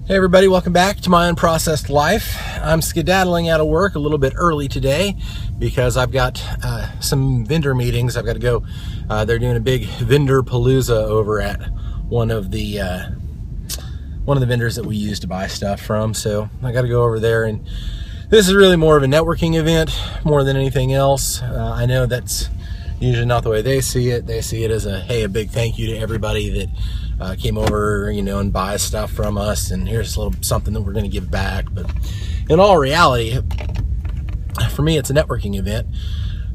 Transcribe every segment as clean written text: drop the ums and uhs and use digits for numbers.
Hey everybody, welcome back to my Unprocessed Life. I'm skedaddling out of work a little bit early today because I've got some vendor meetings. I've got to go. They're doing a big vendor palooza over at one of the vendors that we use to buy stuff from. So I got to go over there, and this is really more of a networking event more than anything else. I know that's usually not the way they see it. They see it as a big thank you to everybody that came over, and buys stuff from us, and here's a little something that we're going to give back. But in all reality, for me, it's a networking event.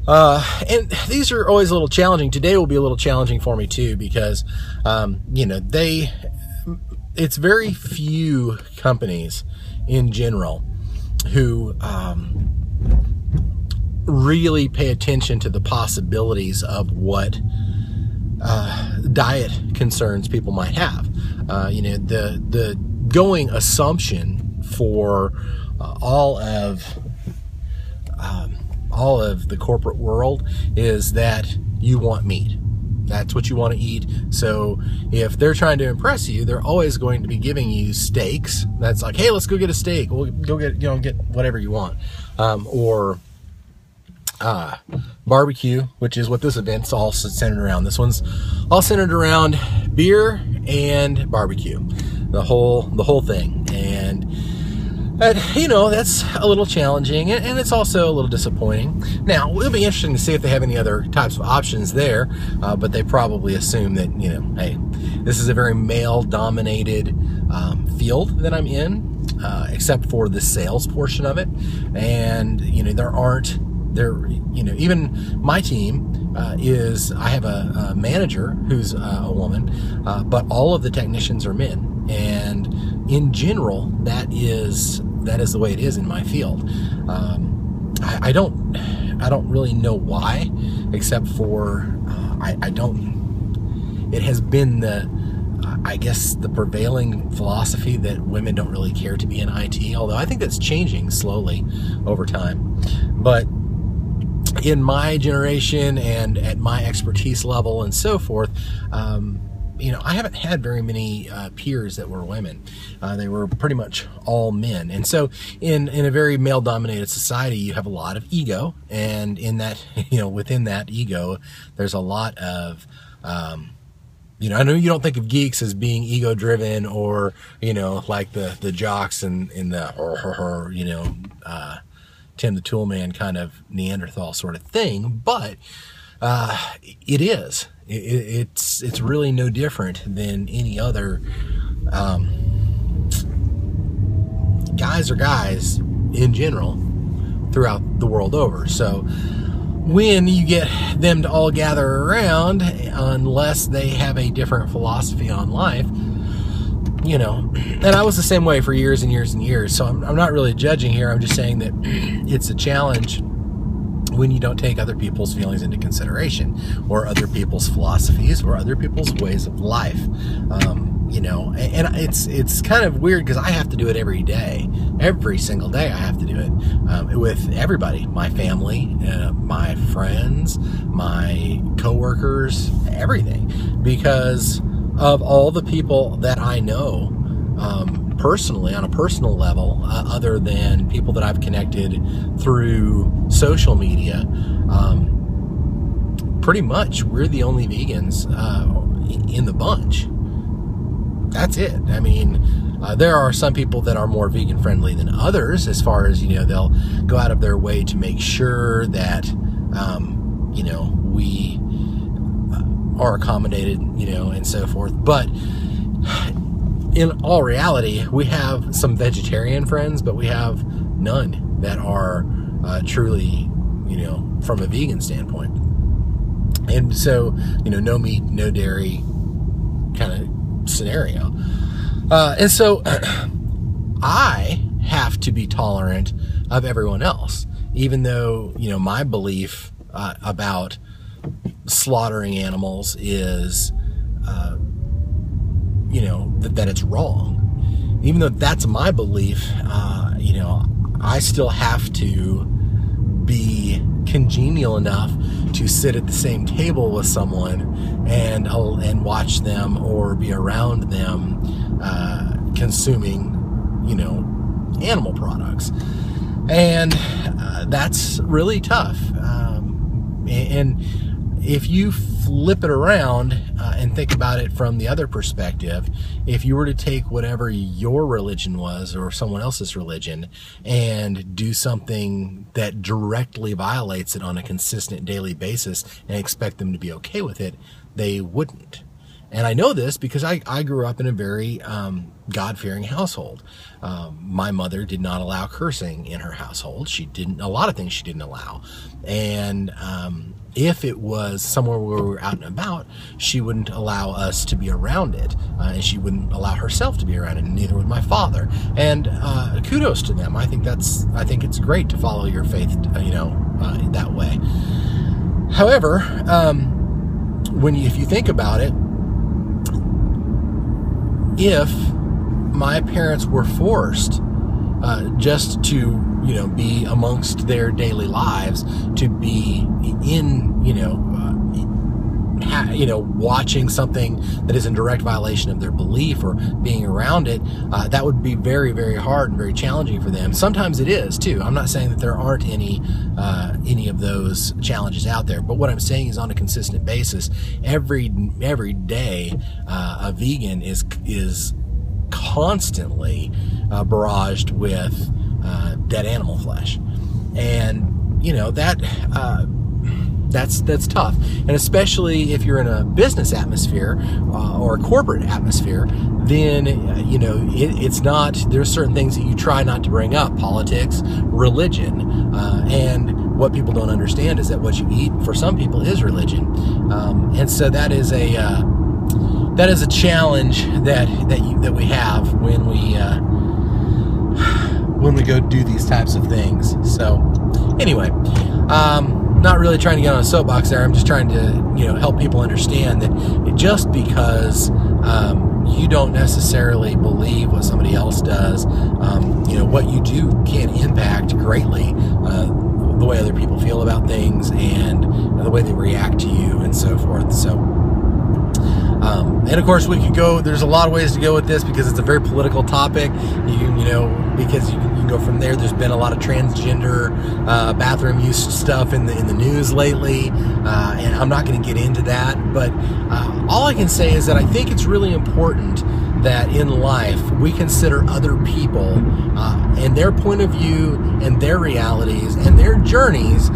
And these are always a little challenging. Today will be a little challenging for me too, because, it's very few companies in general who, really pay attention to the possibilities of what diet concerns people might have. The going assumption for all of the corporate world is that you want meat. That's what you want to eat. So if they're trying to impress you, they're always going to be giving you steaks. That's like, hey, let's go get a steak. We'll go get whatever you want. Or barbecue, which is what this event's all centered around. This one's all centered around beer and barbecue, the whole thing. And that's a little challenging, and it's also a little disappointing. Now, it'll be interesting to see if they have any other types of options there, but they probably assume that, hey, this is a very male-dominated field that I'm in, except for the sales portion of it. And, even my team I have a manager who's a woman, but all of the technicians are men. And in general, that is the way it is in my field. I don't really know why, except for it has been the prevailing philosophy that women don't really care to be in IT, although I think that's changing slowly over time. But in my generation and at my expertise level and so forth, I haven't had very many peers that were women. They were pretty much all men. And so in a very male-dominated society, you have a lot of ego. And in that, within that ego, there's a lot of, I know you don't think of geeks as being ego-driven or, like the jocks and the, Tim the Toolman kind of Neanderthal sort of thing, but it is. It's really no different than any other. Guys are guys in general throughout the world over. So when you get them to all gather around, unless they have a different philosophy on life, and I was the same way for years and years and years. So I'm not really judging here. I'm just saying that it's a challenge when you don't take other people's feelings into consideration, or other people's philosophies, or other people's ways of life. And it's kind of weird because I have to do it every day. Every single day I have to do it with everybody, my family, my friends, my coworkers, everything, because of all the people that I know personally, on a personal level, other than people that I've connected through social media. Pretty much we're the only vegans in the bunch. That's it. I mean, there are some people that are more vegan friendly than others, as far as, they'll go out of their way to make sure that, we are accommodated, and so forth. But in all reality, we have some vegetarian friends, but we have none that are truly, from a vegan standpoint. And so, no meat, no dairy kind of scenario. And so I have to be tolerant of everyone else, even though, my belief about slaughtering animals is, that it's wrong. Even though that's my belief, I still have to be congenial enough to sit at the same table with someone and watch them or be around them consuming animal products. And that's really tough. And if you flip it around and think about it from the other perspective, if you were to take whatever your religion was or someone else's religion and do something that directly violates it on a consistent daily basis and expect them to be okay with it, they wouldn't. And I know this because I grew up in a very God-fearing household. My mother did not allow cursing in her household. A lot of things she didn't allow. And if it was somewhere where we were out and about, she wouldn't allow us to be around it. And she wouldn't allow herself to be around it, and neither would my father. And kudos to them. I think it's great to follow your faith, that way. However, if you think about it, if my parents were forced just to, be amongst their daily lives, to be in, watching something that is in direct violation of their belief or being around it, that would be very, very hard and very challenging for them. Sometimes it is too. I'm not saying that there aren't any of those challenges out there, but what I'm saying is on a consistent basis, every day, a vegan is constantly barraged with dead animal flesh, and that's tough. And especially if you're in a business atmosphere or a corporate atmosphere, then it's not. There's certain things that you try not to bring up: politics, religion, and what people don't understand is that what you eat for some people is religion, and so that is a challenge that we have when we go do these types of things. So anyway, not really trying to get on a soapbox there. I'm just trying to help people understand that just because you don't necessarily believe what somebody else does, what you do can impact greatly the way other people feel about things and the way they react to you and so forth. So and of course we could go, there's a lot of ways to go with this because it's a very political topic, because you can go from there. There's been a lot of transgender bathroom use stuff in the news lately, and I'm not going to get into that, but all I can say is that I think it's really important that in life we consider other people and their point of view and their realities and their journeys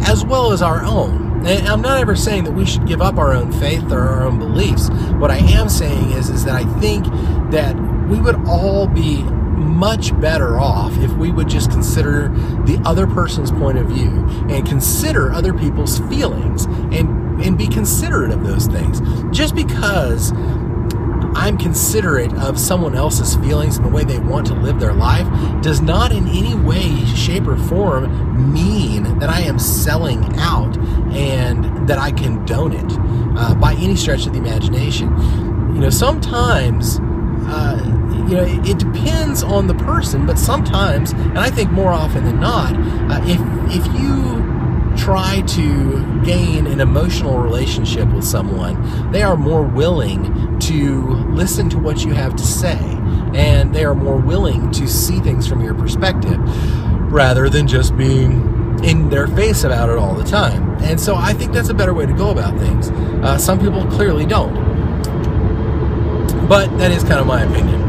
as well as our own. And I'm not ever saying that we should give up our own faith or our own beliefs. What I am saying is that I think that we would all be much better off if we would just consider the other person's point of view and consider other people's feelings and be considerate of those things. Just because I'm considerate of someone else's feelings and the way they want to live their life does not in any way, shape, or form mean that I am selling out and that I condone it by any stretch of the imagination. Sometimes it depends on the person, but sometimes, and I think more often than not, if you try to gain an emotional relationship with someone, they are more willing to listen to what you have to say, and they are more willing to see things from your perspective rather than just being in their face about it all the time. And so I think that's a better way to go about things. Some people clearly don't, but that is kind of my opinion.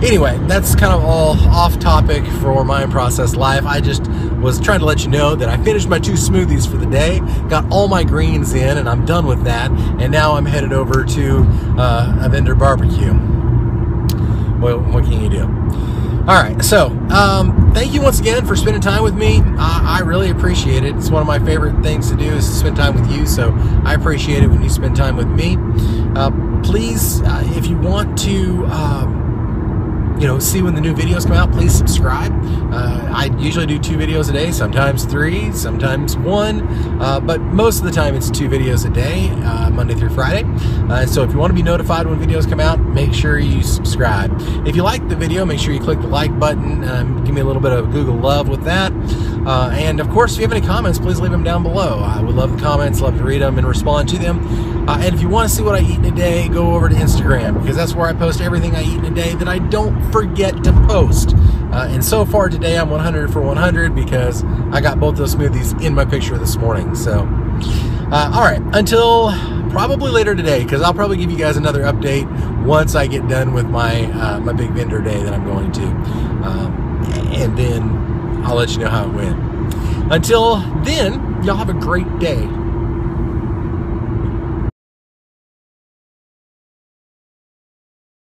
Anyway, that's kind of all off topic for my Unprocessed life. I just was trying to let you know that I finished my 2 smoothies for the day, got all my greens in, and I'm done with that. And now I'm headed over to a vendor barbecue. Well, what can you do? All right, so thank you once again for spending time with me. I really appreciate it. It's one of my favorite things to do is to spend time with you, so I appreciate it when you spend time with me. Please, if you want to see when the new videos come out, please subscribe. I usually do 2 videos a day, sometimes 3, sometimes 1, but most of the time it's 2 videos a day, Monday through Friday. So if you want to be notified when videos come out, make sure you subscribe. If you like the video, make sure you click the like button. Give me a little bit of Google love with that. And of course, if you have any comments, please leave them down below. I would love the comments, love to read them and respond to them. And if you want to see what I eat in a day, go over to Instagram, because that's where I post everything I eat in a day that I don't forget to post. And so far today, I'm 100 for 100 because I got both those smoothies in my picture this morning. So, all right, until probably later today, because I'll probably give you guys another update once I get done with my my big vendor day that I'm going to, and then I'll let you know how it went. Until then, y'all have a great day.